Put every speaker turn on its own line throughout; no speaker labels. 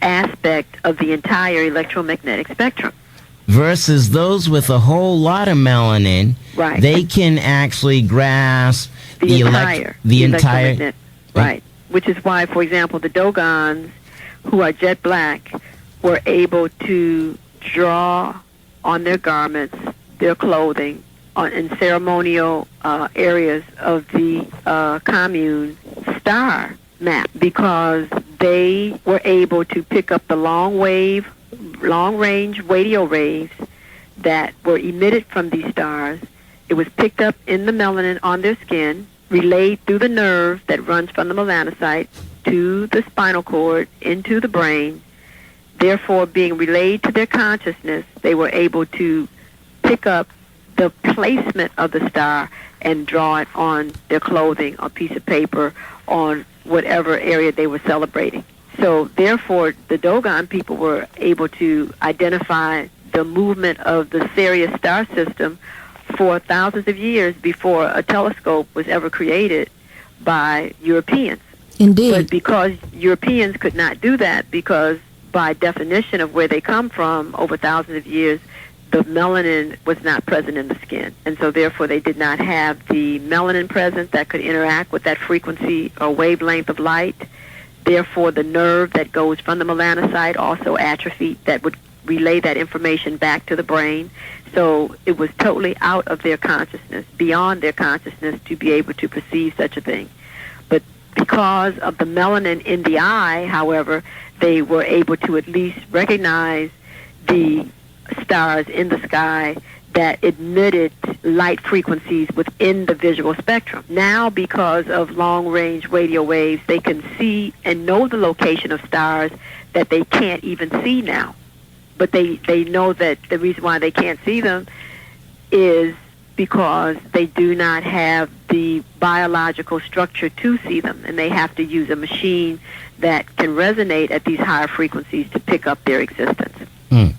aspect of the entire electromagnetic spectrum.
Versus those with a whole lot of melanin,
right,
they can actually grasp
the entire electromagnetic, right. Which is why, for example, the Dogons, who are jet black, were able to draw on their garments, their clothing, in ceremonial areas of the commune star map, because they were able to pick up the long-range radio waves that were emitted from these stars. It was picked up in the melanin on their skin, relayed through the nerve that runs from the melanocyte to the spinal cord into the brain. Therefore, being relayed to their consciousness, they were able to pick up the placement of the star and draw it on their clothing, a piece of paper, on whatever area they were celebrating. So, therefore, the Dogon people were able to identify the movement of the Sirius star system for thousands of years before a telescope was ever created by Europeans.
Indeed.
But because Europeans could not do that, because by definition of where they come from over thousands of years, the melanin was not present in the skin. And so therefore they did not have the melanin present that could interact with that frequency or wavelength of light. Therefore the nerve that goes from the melanocyte also atrophied that would relay that information back to the brain. So it was totally out of their consciousness, beyond their consciousness, to be able to perceive such a thing. But because of the melanin in the eye, however, they were able to at least recognize the stars in the sky that emitted light frequencies within the visual spectrum. Now, because of long-range radio waves, they can see and know the location of stars that they can't even see now. But they know that the reason why they can't see them is because they do not have the biological structure to see them, and they have to use a machine that can resonate at these higher frequencies to pick up their existence.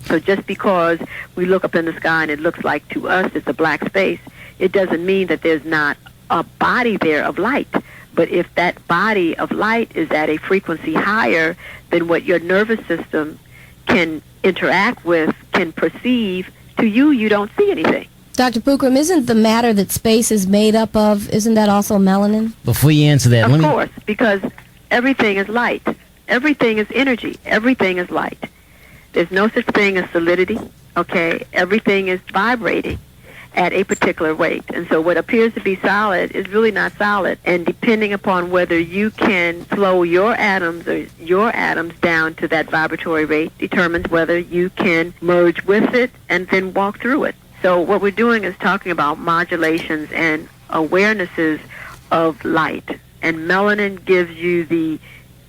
So just because we look up in the sky and it looks like to us it's a black space, it doesn't mean that there's not a body there of light. But if that body of light is at a frequency higher than what your nervous system can interact with, can perceive, to you, you don't see anything.
Dr. Pookrum, isn't the matter that space is made up of, isn't that also melanin?
Before you answer that,
of course, because everything is light. Everything is energy. Everything is light. There's no such thing as solidity, okay? Everything is vibrating at a particular weight. And so what appears to be solid is really not solid. And depending upon whether you can flow your atoms or your atoms down to that vibratory rate determines whether you can merge with it and then walk through it. So what we're doing is talking about modulations and awarenesses of light. And melanin gives you the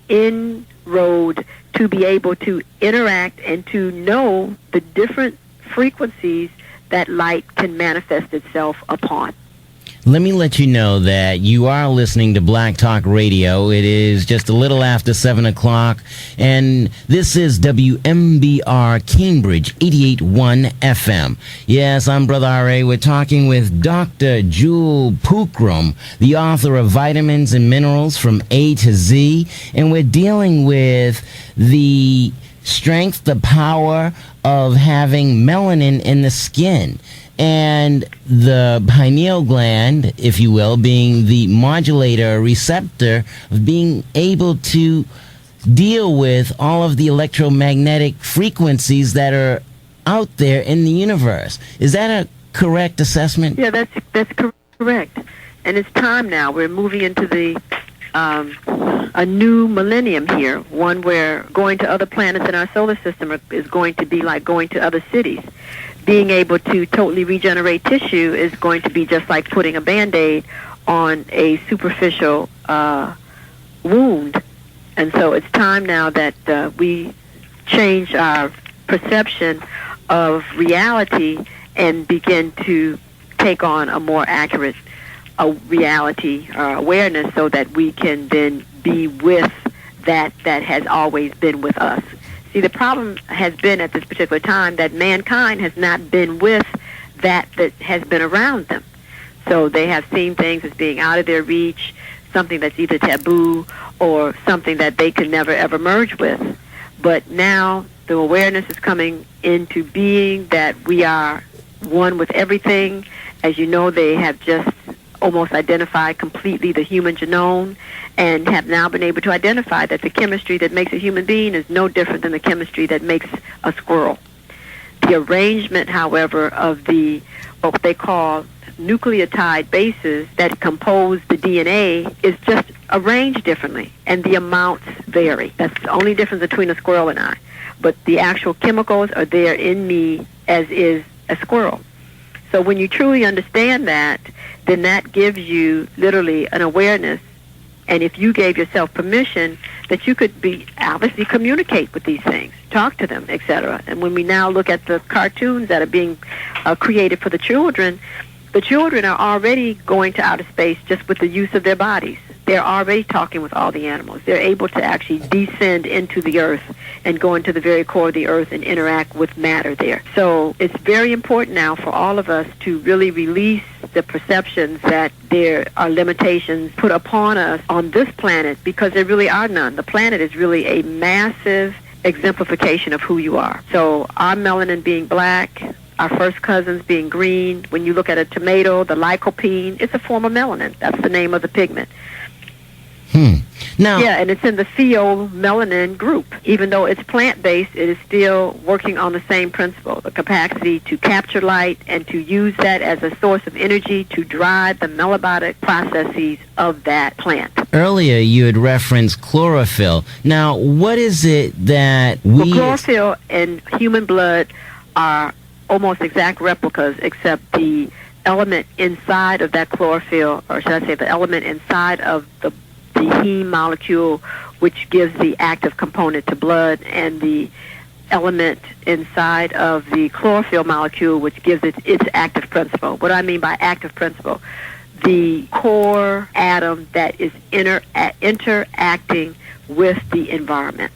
inroad to be able to interact and to know the different frequencies that light can manifest itself upon.
Let me let you know that you are listening to Black Talk Radio. It is just a little after 7 o'clock, and this is WMBR Cambridge 88.1 FM. Yes, I'm Brother R.A. We're talking with Dr. Jewel Pookrum, the author of Vitamins and Minerals from A to Z, and we're dealing with the strength, the power of having melanin in the skin. And the pineal gland, if you will, being the modulator receptor of being able to deal with all of the electromagnetic frequencies that are out there in the universe. Is that a correct assessment?
Yeah, that's correct. And it's time now. We're moving into the a new millennium here, one where going to other planets in our solar system is going to be like going to other cities. Being able to totally regenerate tissue is going to be just like putting a Band-Aid on a superficial wound. And so it's time now that we change our perception of reality and begin to take on a more accurate reality awareness so that we can then be with that has always been with us. See, the problem has been at this particular time that mankind has not been with that has been around them. So they have seen things as being out of their reach, something that's either taboo or something that they could never ever merge with. But now the awareness is coming into being that we are one with everything. As you know, they have just almost identified completely the human genome and have now been able to identify that the chemistry that makes a human being is no different than the chemistry that makes a squirrel. The arrangement, however, of the what they call nucleotide bases that compose the DNA is just arranged differently, and the amounts vary. That's the only difference between a squirrel and I. But the actual chemicals are there in me, as is a squirrel. So when you truly understand that, then that gives you literally an awareness. And if you gave yourself permission, that you could be obviously communicate with these things, talk to them, etc. And when we now look at the cartoons that are being created for the children are already going to outer space just with the use of their bodies. They're already talking with all the animals. They're able to actually descend into the earth and go into the very core of the earth and interact with matter there. So it's very important now for all of us to really release the perceptions that there are limitations put upon us on this planet, because there really are none. The planet is really a massive exemplification of who you are. So our melanin being black, our first cousins being green. When you look at a tomato, the lycopene, it's a form of melanin. That's the name of the pigment.
Now,
yeah, and it's in the pheomelanin group. Even though it's plant-based, it is still working on the same principle, the capacity to capture light and to use that as a source of energy to drive the metabolic processes of that plant.
Earlier, you had referenced chlorophyll. Now, what is it that
Well, chlorophyll and human blood are almost exact replicas, except the element inside of that chlorophyll, or should I say the element inside of the heme molecule, which gives the active component to blood, and the element inside of the chlorophyll molecule, which gives it its active principle. What do I mean by active principle? The core atom that is interacting with the environment.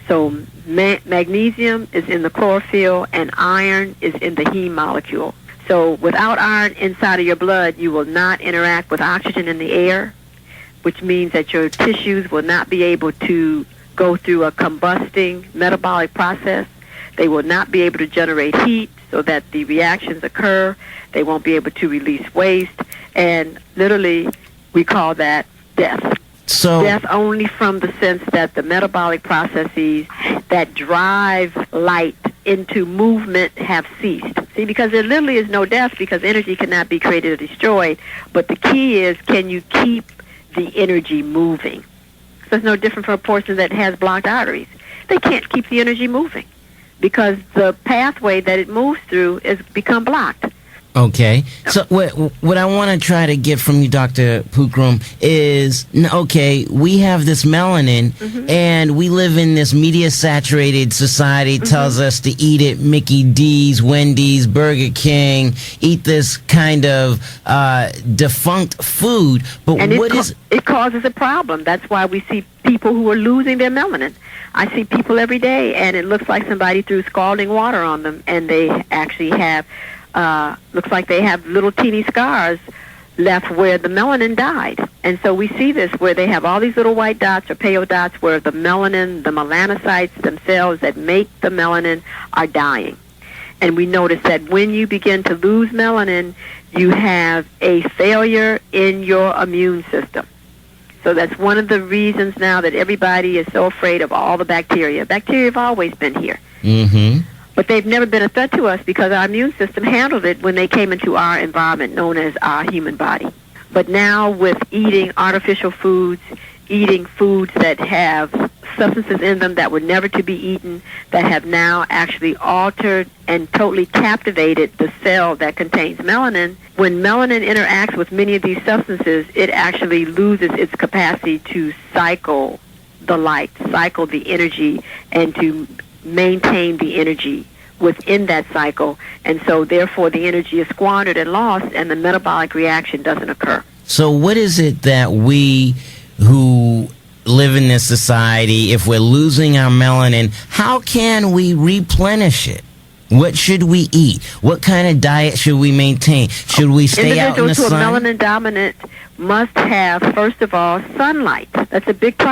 So magnesium is in the chlorophyll and iron is in the heme molecule. So without iron inside of your blood, you will not interact with oxygen in the air, which means that your tissues will not be able to go through a combusting metabolic process. They will not be able to generate heat so that the reactions occur. They won't be able to release waste. And literally, we call that death.
So
Death only from the sense that the metabolic processes that drive light into movement have ceased. See, because there literally is no death, because energy cannot be created or destroyed. But the key is, can you keep the energy moving? So it's no different from a person that has blocked arteries. They can't keep the energy moving because the pathway that it moves through is become blocked.
okay. So what I want to try to get from you, Dr. Pookrum, is, okay, we have this melanin, and we live in this media-saturated society. It tells us to eat it, Mickey D's, Wendy's, Burger King, eat this kind of defunct food. But
And
what
it causes a problem. That's why we see people who are losing their melanin. I see people every day, and it looks like somebody threw scalding water on them, and they actually have looks like they have little teeny scars left where the melanin died. And so we see this where they have all these little white dots or pale dots where the melanin, the melanocytes themselves that make the melanin are dying. And we notice that when you begin to lose melanin, you have a failure in your immune system. So that's one of the reasons now that everybody is so afraid of all the bacteria. Bacteria have always been here. But they've never been a threat to us because our immune system handled it when they came into our environment known as our human body. But now with eating artificial foods, eating foods that have substances in them that were never to be eaten, that have now actually altered and totally captivated the cell that contains melanin, when melanin interacts with many of these substances, it actually loses its capacity to cycle the light, cycle the energy, and to maintain the energy within that cycle, and so therefore the energy is squandered and lost, and the metabolic reaction doesn't occur.
So what is it that we who live in this society, if we're losing our melanin, how can we replenish it? What should we eat? What kind of diet should we maintain? Should we stay out in the sun?
Individuals who are melanin dominant must have, first of all, sunlight. That's a big problem.